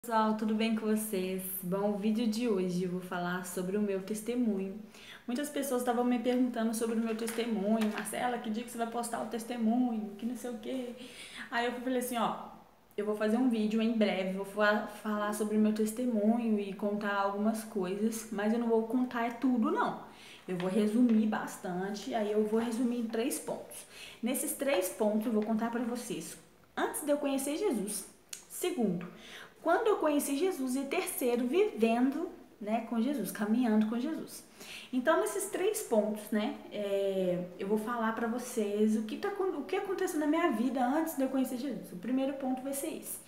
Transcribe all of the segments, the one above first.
Pessoal, tudo bem com vocês? Bom, o vídeo de hoje eu vou falar sobre o meu testemunho. Muitas pessoas estavam me perguntando sobre o meu testemunho. Marcela, que dia que você vai postar o testemunho? Que não sei o quê. Aí eu falei assim, ó, eu vou fazer um vídeo em breve, vou falar sobre o meu testemunho e contar algumas coisas, mas eu não vou contar tudo não. Eu vou resumir bastante, aí eu vou resumir em 3 pontos. Nesses 3 pontos eu vou contar para vocês antes de eu conhecer Jesus. Segundo, quando eu conheci Jesus. E terceiro, vivendo, né, com Jesus, caminhando com Jesus. Então, nesses 3 pontos, né, eu vou falar para vocês o que aconteceu na minha vida antes de eu conhecer Jesus. O primeiro ponto vai ser esse.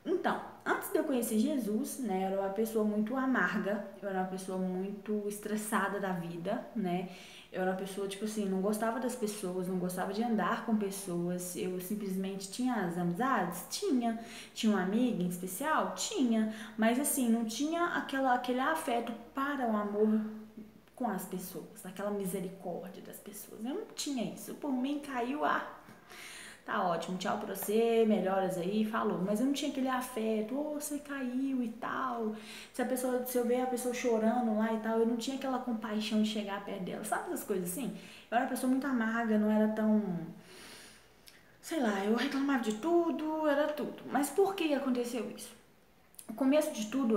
Então, antes de eu conhecer Jesus, né, eu era uma pessoa muito amarga, eu era uma pessoa muito estressada da vida, né, eu era uma pessoa, tipo assim, não gostava das pessoas, não gostava de andar com pessoas, eu simplesmente tinha as amizades? Tinha uma amiga em especial? Tinha, mas assim, não tinha aquele afeto para o amor com as pessoas, aquela misericórdia das pessoas, eu não tinha isso, por mim caiu tá ótimo, tchau pra você, melhoras aí, falou. Mas eu não tinha aquele afeto, você caiu e tal. Se eu ver a pessoa chorando lá e tal, eu não tinha aquela compaixão de chegar perto dela. Sabe essas coisas assim? Eu era uma pessoa muito amarga, não era tão. Sei lá, eu reclamava de tudo, era tudo. Mas por que aconteceu isso? O começo de tudo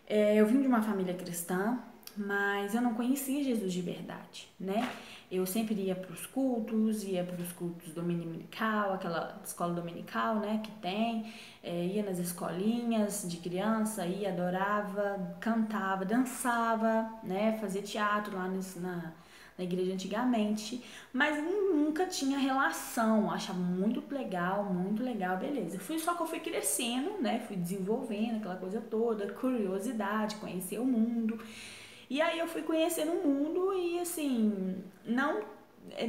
eu vim de uma família cristã, mas eu não conhecia Jesus de verdade, né? Eu sempre ia para os cultos dominical, aquela escola dominical, né, que tem, ia nas escolinhas de criança, ia, adorava, cantava, dançava, né, fazia teatro lá na igreja antigamente, mas nunca tinha relação, achava muito legal, beleza. Só que eu fui crescendo, né, fui desenvolvendo aquela coisa toda, curiosidade, conhecer o mundo, e aí eu fui conhecendo o mundo e assim, não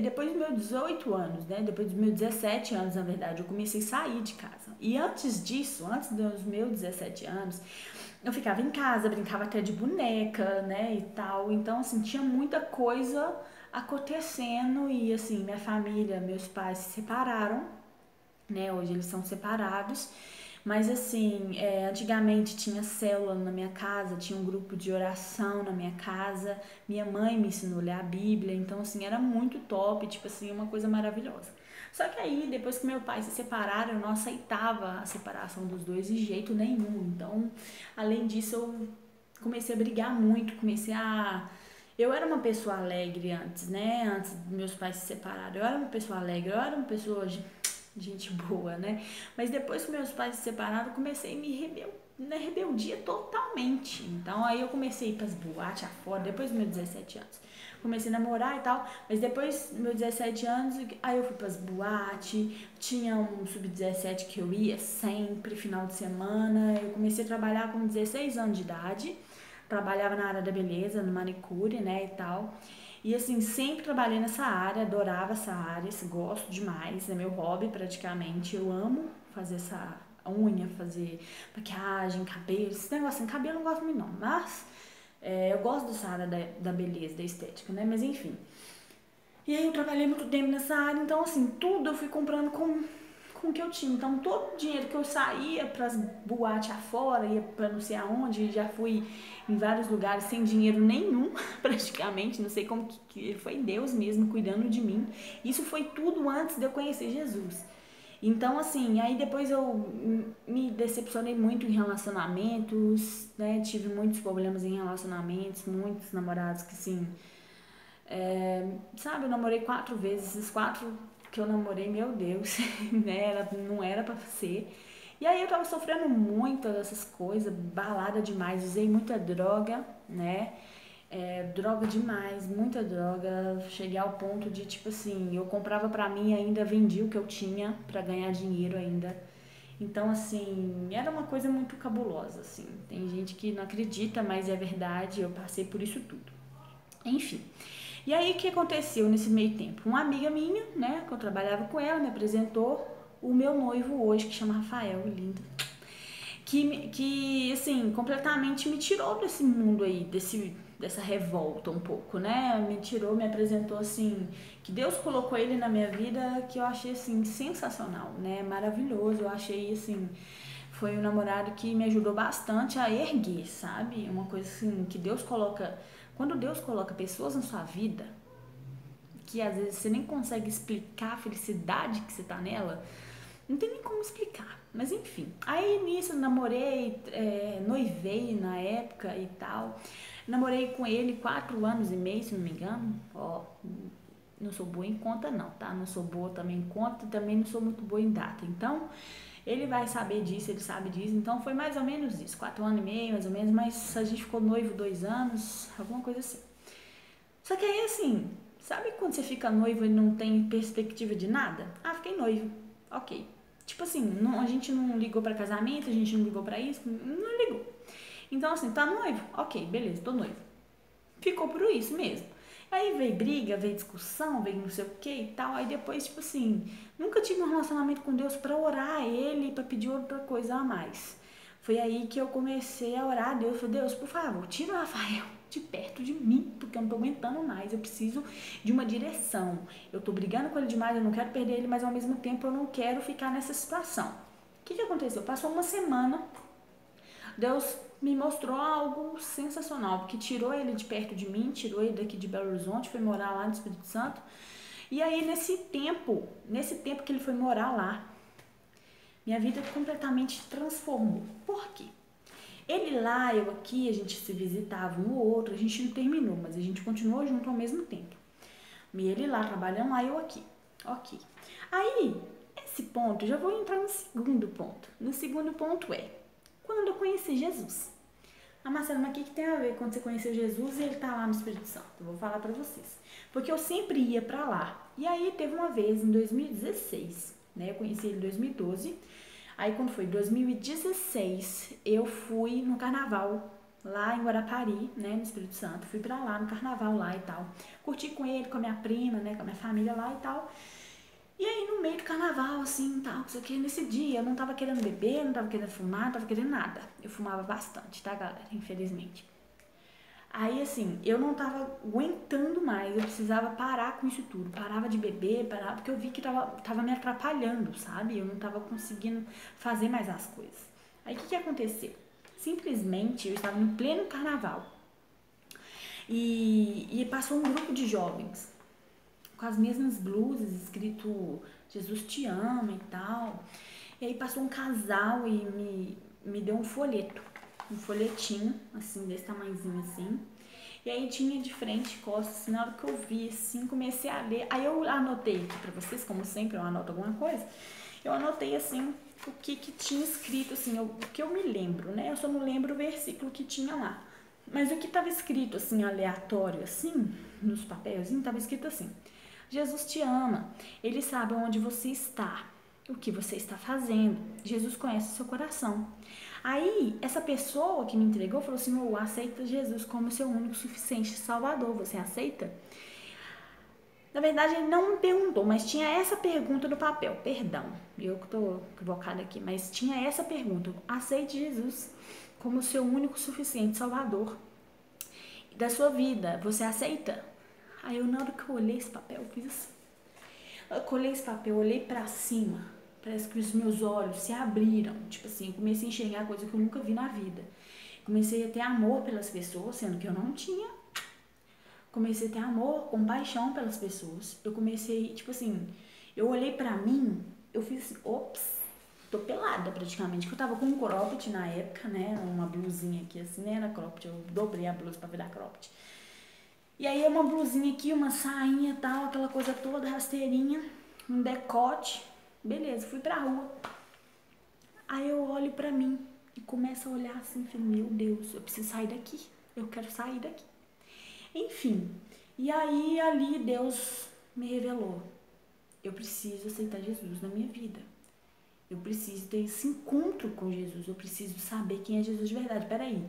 depois dos meus 18 anos, né? Depois dos meus 17 anos, na verdade, eu comecei a sair de casa. E antes disso, antes dos meus 17 anos, eu ficava em casa, brincava até de boneca, né, e tal. Então, assim, tinha muita coisa acontecendo e, assim, minha família, meus pais se separaram, né, hoje eles são separados. Mas assim, antigamente tinha célula na minha casa, tinha um grupo de oração na minha casa, minha mãe me ensinou a ler a Bíblia, então assim, era muito top, tipo assim, uma coisa maravilhosa. Só que aí, depois que meu pai se separaram, eu não aceitava a separação dos dois de jeito nenhum. Então, além disso, eu comecei a brigar muito, eu era uma pessoa alegre antes, né? Antes dos meus pais se separarem. Eu era uma pessoa alegre, eu era uma pessoa gente boa, né? Mas depois que meus pais se separaram, eu comecei a na rebeldia totalmente. Então aí eu comecei a ir pras boates afora, depois dos meus 17 anos. Comecei a namorar e tal, mas depois dos meus 17 anos, aí eu fui pras boates, tinha um sub-17 que eu ia sempre, final de semana. Eu comecei a trabalhar com 16 anos de idade, trabalhava na área da beleza, no manicure, né, e tal. E assim, sempre trabalhei nessa área, adorava essa área, gosto demais, é meu hobby praticamente. Eu amo fazer essa unha, fazer maquiagem, cabelo, esse negócio assim, cabelo eu não gosto muito não, mas eu gosto dessa área da beleza, da estética, né? Mas enfim. E aí eu trabalhei muito tempo nessa área, então assim, tudo eu fui comprando com o que eu tinha. Então, todo o dinheiro que eu saía para as boates afora, ia para não sei aonde, já fui em vários lugares sem dinheiro nenhum, praticamente. Não sei como que foi Deus mesmo cuidando de mim. Isso foi tudo antes de eu conhecer Jesus. Então, assim, aí depois eu me decepcionei muito em relacionamentos, né? Tive muitos problemas em relacionamentos, muitos namorados que, assim, sabe, eu namorei 4 vezes, esses 4 que eu namorei, meu Deus, né, não era pra ser. E aí eu tava sofrendo muito dessas coisas, balada demais, usei muita droga, né, droga demais, muita droga. Cheguei ao ponto de, tipo assim, eu comprava pra mim e ainda vendia o que eu tinha pra ganhar dinheiro ainda. Então, assim, era uma coisa muito cabulosa, assim. Tem gente que não acredita, mas é verdade, eu passei por isso tudo. Enfim. E aí o que aconteceu nesse meio tempo? Uma amiga minha, né, que eu trabalhava com ela, me apresentou o meu noivo hoje, que chama Rafael, lindo. Que assim, completamente me tirou desse mundo aí, dessa revolta um pouco, né? Me tirou, me apresentou assim, que Deus colocou ele na minha vida, que eu achei assim sensacional, né? Maravilhoso, eu achei assim, foi um namorado que me ajudou bastante a erguer, sabe? Uma coisa assim, que Deus coloca... Quando Deus coloca pessoas na sua vida, que às vezes você nem consegue explicar a felicidade que você tá nela, não tem nem como explicar. Mas enfim, aí nisso eu namorei, noivei na época e tal. Namorei com ele 4 anos e meio, se não me engano. Ó, não sou boa em conta não, tá? Não sou boa também em conta, também não sou muito boa em data. Então, ele vai saber disso, ele sabe disso. Então, foi mais ou menos isso, 4 anos e meio, mais ou menos. Mas a gente ficou noivo 2 anos, alguma coisa assim. Só que aí, assim, sabe quando você fica noivo e não tem perspectiva de nada? Ah, fiquei noivo, ok. Tipo assim, a gente não ligou pra casamento, a gente não ligou pra isso, não ligou. Então, assim, tá noivo? Ok, beleza, tô noivo. Ficou por isso mesmo. Aí veio briga, veio discussão, veio não sei o que e tal. Aí depois, tipo assim, nunca tive um relacionamento com Deus pra orar a Ele, pra pedir outra coisa a mais. Foi aí que eu comecei a orar a Deus. Falei, Deus, por favor, tira o Rafael de perto de mim, porque eu não tô aguentando mais. Eu preciso de uma direção. Eu tô brigando com ele demais, eu não quero perder ele, mas ao mesmo tempo eu não quero ficar nessa situação. O que aconteceu? Passou uma semana, Deus me mostrou algo sensacional, porque tirou ele de perto de mim, tirou ele daqui de Belo Horizonte, foi morar lá no Espírito Santo. E aí nesse tempo que ele foi morar lá, minha vida completamente transformou. Por quê? Ele lá, eu aqui, a gente se visitava um ou outro, a gente não terminou, mas a gente continuou junto ao mesmo tempo. E ele lá trabalhando lá, eu aqui. Ok. Aí, esse ponto, já vou entrar no segundo ponto. No segundo ponto quando eu conheci Jesus. Ah, Marcela, mas o que tem a ver quando você conheceu Jesus e ele tá lá no Espírito Santo? Eu vou falar pra vocês. Porque eu sempre ia pra lá. E aí teve uma vez, em 2016, né? Eu conheci ele em 2012. Aí quando foi 2016, eu fui no carnaval, lá em Guarapari, né? No Espírito Santo. Fui pra lá, no carnaval lá e tal. Curti com ele, com a minha prima, né? Com a minha família lá e tal. E aí, no meio do carnaval, assim, tal, isso aqui, nesse dia, eu não tava querendo beber, não tava querendo fumar, não tava querendo nada. Eu fumava bastante, tá, galera? Infelizmente. Aí, assim, eu não tava aguentando mais, eu precisava parar com isso tudo. Parava de beber, parava, porque eu vi que tava me atrapalhando, sabe? Eu não tava conseguindo fazer mais as coisas. Aí, o que aconteceu? Simplesmente, eu estava no pleno carnaval. E passou um grupo de jovens com as mesmas blusas, escrito Jesus te ama e tal. E aí passou um casal e me deu um folhetinho, assim, desse tamanhozinho assim. E aí tinha de frente, costas, assim, na hora que eu vi, assim, comecei a ler. Aí eu anotei aqui pra vocês, como sempre eu anoto alguma coisa. Eu anotei, assim, o que tinha escrito, assim, o que eu me lembro, né? Eu só não lembro o versículo que tinha lá. Mas o que tava escrito, assim, aleatório, assim, nos papéis, tava escrito assim: Jesus te ama, Ele sabe onde você está, o que você está fazendo. Jesus conhece o seu coração. Aí, essa pessoa que me entregou falou assim: oh, aceita Jesus como seu único suficiente Salvador, você aceita? Na verdade, ele não me perguntou, mas tinha essa pergunta no papel. Perdão, eu que estou equivocada aqui, mas tinha essa pergunta: aceite Jesus como seu único suficiente Salvador da sua vida, você aceita? Aí eu, na hora que eu olhei esse papel, eu fiz assim. Eu colhei esse papel, eu olhei pra cima, parece que os meus olhos se abriram. Tipo assim, eu comecei a enxergar coisa que eu nunca vi na vida. Comecei a ter amor pelas pessoas, sendo que eu não tinha. Comecei a ter amor, compaixão pelas pessoas. Eu comecei, tipo assim, eu olhei pra mim, eu fiz assim, ops, tô pelada praticamente, que eu tava com um cropped na época, né, uma blusinha aqui assim, né, na cropped, eu dobrei a blusa pra virar cropped. E aí uma blusinha aqui, uma sainha e tal, aquela coisa toda, rasteirinha, um decote. Beleza, fui pra rua. Aí eu olho pra mim e começo a olhar assim, falei, meu Deus, eu preciso sair daqui. Eu quero sair daqui. Enfim, e aí ali Deus me revelou: eu preciso aceitar Jesus na minha vida. Eu preciso ter esse encontro com Jesus. Eu preciso saber quem é Jesus de verdade. Peraí,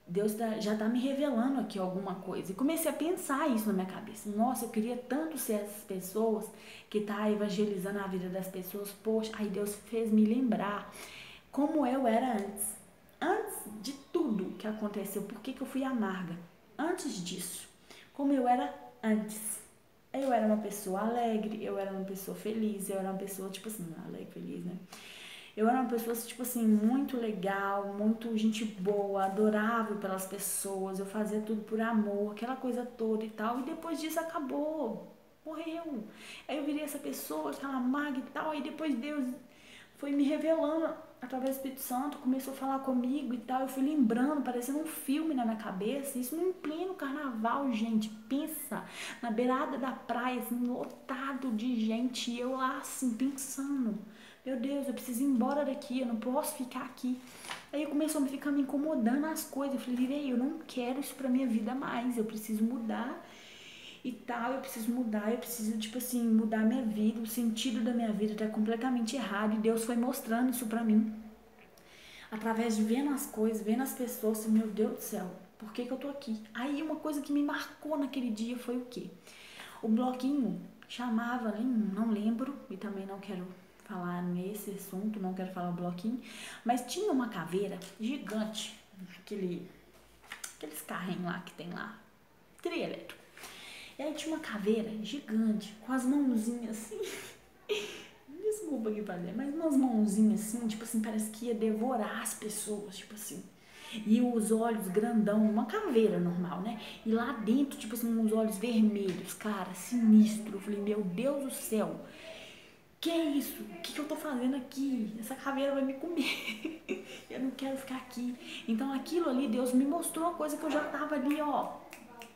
Deus já tá me revelando aqui alguma coisa. E comecei a pensar isso na minha cabeça. Nossa, eu queria tanto ser essas pessoas que tá evangelizando a vida das pessoas. Poxa, aí Deus fez me lembrar como eu era antes. Antes de tudo que aconteceu, por que eu fui amarga? Antes disso, como eu era antes. Eu era uma pessoa alegre, eu era uma pessoa feliz, eu era uma pessoa, tipo assim, alegre, feliz, né? Eu era uma pessoa, tipo assim, muito legal, muito gente boa, adorável pelas pessoas. Eu fazia tudo por amor, aquela coisa toda e tal. E depois disso acabou, morreu. Aí eu virei essa pessoa, aquela maga e tal. Aí depois Deus foi me revelando através do Espírito Santo, começou a falar comigo e tal. Eu fui lembrando, parecendo um filme na minha cabeça. Isso em pleno carnaval, gente. Pensa, na beirada da praia, assim, lotado de gente. E eu lá, assim, pensando: meu Deus, eu preciso ir embora daqui, eu não posso ficar aqui. Aí começou a ficar me incomodando as coisas. Eu falei: eu não quero isso pra minha vida mais. Eu preciso mudar e tal, eu preciso mudar, eu preciso, tipo assim, mudar minha vida, o sentido da minha vida tá completamente errado. E Deus foi mostrando isso pra mim, através de vendo as coisas, vendo as pessoas, assim, meu Deus do céu, por que que eu tô aqui? Aí uma coisa que me marcou naquele dia foi o quê? O bloquinho chamava, não lembro, e também não quero falar nesse assunto, não quero falar o bloquinho, mas tinha uma caveira gigante, aqueles carrinhos lá que tem lá, trio elétrico. E aí tinha uma caveira gigante, com as mãozinhas assim, desculpa aqui fazer, mas umas mãozinhas assim, tipo assim, parece que ia devorar as pessoas, tipo assim. E os olhos grandão, uma caveira normal, né? E lá dentro, tipo assim, uns olhos vermelhos, cara, sinistro. Eu falei: meu Deus do céu, que é isso? O que eu tô fazendo aqui? Essa caveira vai me comer. Eu não quero ficar aqui. Então aquilo ali, Deus me mostrou uma coisa que eu já tava ali, ó.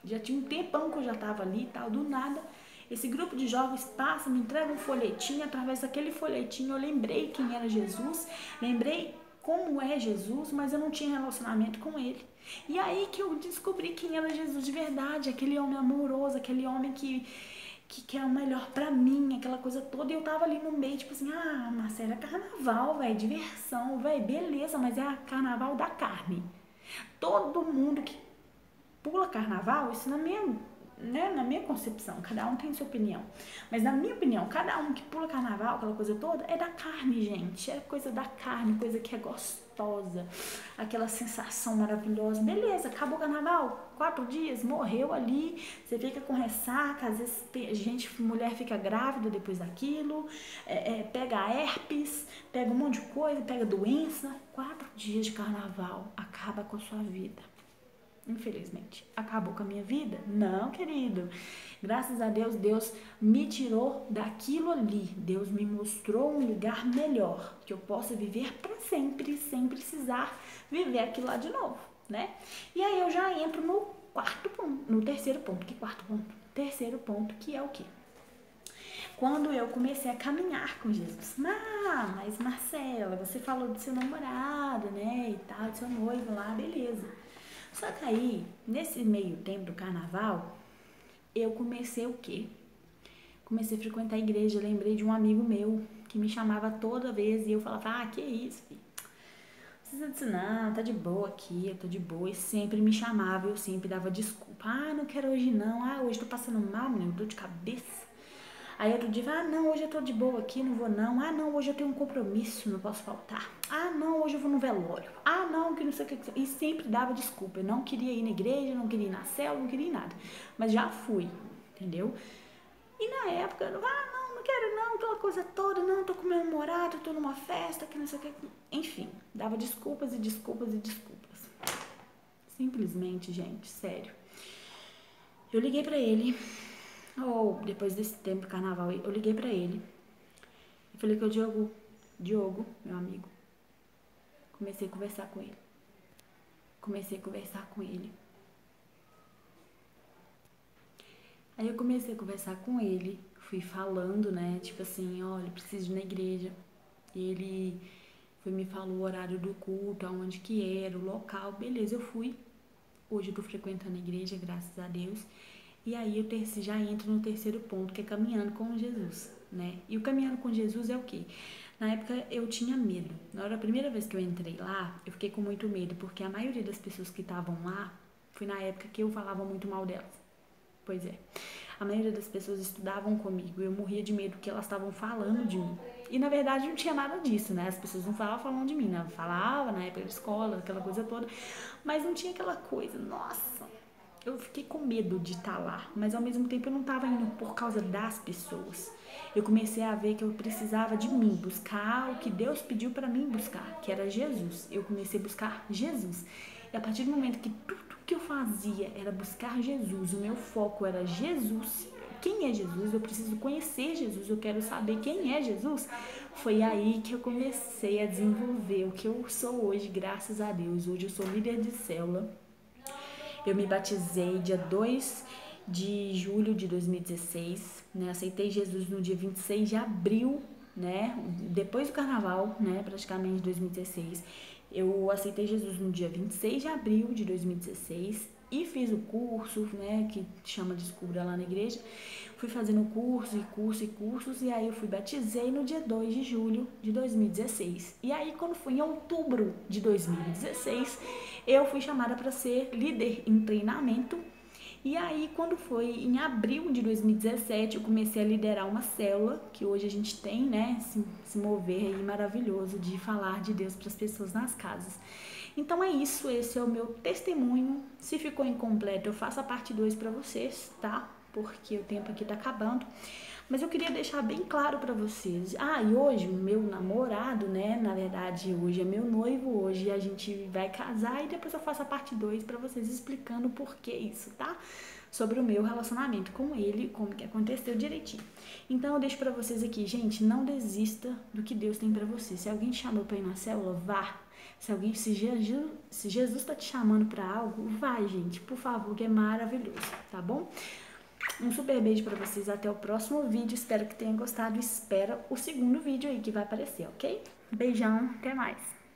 Já tinha um tempão que eu já tava ali e tal, do nada. Esse grupo de jovens passa, me entrega um folhetinho. Através daquele folhetinho eu lembrei quem era Jesus, lembrei como é Jesus, mas eu não tinha relacionamento com ele. E aí que eu descobri quem era Jesus de verdade, aquele homem amoroso, aquele homem que quer o melhor pra mim, aquela coisa toda. E eu tava ali no meio, tipo assim: ah, Marcela, é carnaval, velho, diversão, velho, beleza, mas é a carnaval da carne. Todo mundo que pula carnaval, isso na minha concepção, cada um tem sua opinião, mas na minha opinião, cada um que pula carnaval, aquela coisa toda, é da carne, gente, é coisa da carne, coisa que é gostosa, aquela sensação maravilhosa. Beleza, acabou o carnaval, 4 dias, morreu ali, você fica com ressaca, às vezes mulher fica grávida depois daquilo, pega herpes, pega um monte de coisa, pega doença. 4 dias de carnaval acaba com a sua vida. Infelizmente, acabou com a minha vida? Não, querido. Graças a Deus, Deus me tirou daquilo ali. Deus me mostrou um lugar melhor, que eu possa viver para sempre, sem precisar viver aquilo lá de novo, né? E aí eu já entro no quarto ponto, no terceiro ponto. Que quarto ponto? Terceiro ponto, que é o quê? Quando eu comecei a caminhar com Jesus. Mas Marcela, você falou do seu namorado, né, e tal, do seu noivo lá, beleza. Só que aí, nesse meio tempo do carnaval, eu comecei o quê? Comecei a frequentar a igreja. Lembrei de um amigo meu que me chamava toda vez e eu falava: ah, que isso, filho? Não precisa disso não, tá de boa aqui, eu tô de boa. E sempre me chamava, eu sempre dava desculpa. Ah, não quero hoje não, ah, hoje tô passando mal, menino, dor de cabeça. Aí outro dia: ah, não, hoje eu tô de boa aqui, não vou não. Ah, não, hoje eu tenho um compromisso, não posso faltar. Ah, não, hoje eu vou no velório. Ah, não, que não sei o que. E sempre dava desculpa. Eu não queria ir na igreja, não queria ir na célula, não queria ir nada. Mas já fui, entendeu? E na época, não quero não, aquela coisa toda, não, tô com meu namorado, tô numa festa, que não sei o que. Enfim, dava desculpas e desculpas e desculpas. Simplesmente, gente, sério. Eu liguei pra ele. Depois desse tempo do carnaval, eu liguei pra ele. Eu falei que o Diogo, meu amigo. Comecei a conversar com ele. Aí eu comecei a conversar com ele, fui falando, né, tipo assim: olha, preciso ir na igreja. E ele me falou o horário do culto, aonde que era, o local, beleza, eu fui. Hoje eu tô frequentando a igreja, graças a Deus. E aí eu já entro no terceiro ponto, que é caminhando com Jesus, né? E o caminhando com Jesus é o quê? Na época eu tinha medo. Da primeira vez que eu entrei lá, eu fiquei com muito medo, porque a maioria das pessoas que estavam lá, foi na época que eu falava muito mal delas. Pois é. A maioria das pessoas estudavam comigo, eu morria de medo que elas estavam falando de mim. E na verdade não tinha nada disso, né? As pessoas não falavam falando de mim, né? Falava na época da escola, aquela coisa toda, mas não tinha aquela coisa, nossa, eu fiquei com medo de estar lá, mas ao mesmo tempo eu não estava indo por causa das pessoas. Eu comecei a ver que eu precisava de mim, buscar o que Deus pediu para mim buscar, que era Jesus. Eu comecei a buscar Jesus. E a partir do momento que tudo que eu fazia era buscar Jesus, o meu foco era Jesus. Quem é Jesus? Eu preciso conhecer Jesus, eu quero saber quem é Jesus. Foi aí que eu comecei a desenvolver o que eu sou hoje, graças a Deus. Hoje eu sou líder de célula. Eu me batizei dia 2 de julho de 2016, né? Aceitei Jesus no dia 26 de abril, né? Depois do carnaval, né? Praticamente 2016. Eu aceitei Jesus no dia 26 de abril de 2016 e fiz o curso, né? Que chama Descubra lá na igreja. Fui fazendo curso e cursos, e aí eu fui batizei no dia 2 de julho de 2016. E aí, quando foi em outubro de 2016, eu fui chamada para ser líder em treinamento. E aí, quando foi em abril de 2017, eu comecei a liderar uma célula, que hoje a gente tem, né, se mover aí maravilhoso de falar de Deus para as pessoas nas casas. Então é isso, esse é o meu testemunho. Se ficou incompleto, eu faço a parte 2 para vocês, tá? Porque o tempo aqui tá acabando. Mas eu queria deixar bem claro para vocês. E hoje o meu namorado, né? Na verdade, hoje é meu noivo. Hoje a gente vai casar e depois eu faço a parte 2 para vocês explicando por que isso, tá? Sobre o meu relacionamento com ele, como que aconteceu direitinho. Então eu deixo para vocês aqui, gente, não desista do que Deus tem para você. Se alguém te chamou para ir na célula, vá. Se Jesus tá te chamando para algo, vai, gente, por favor, que é maravilhoso, tá bom? Um super beijo pra vocês, até o próximo vídeo, espero que tenham gostado, espera o segundo vídeo aí que vai aparecer, ok? Beijão, até mais!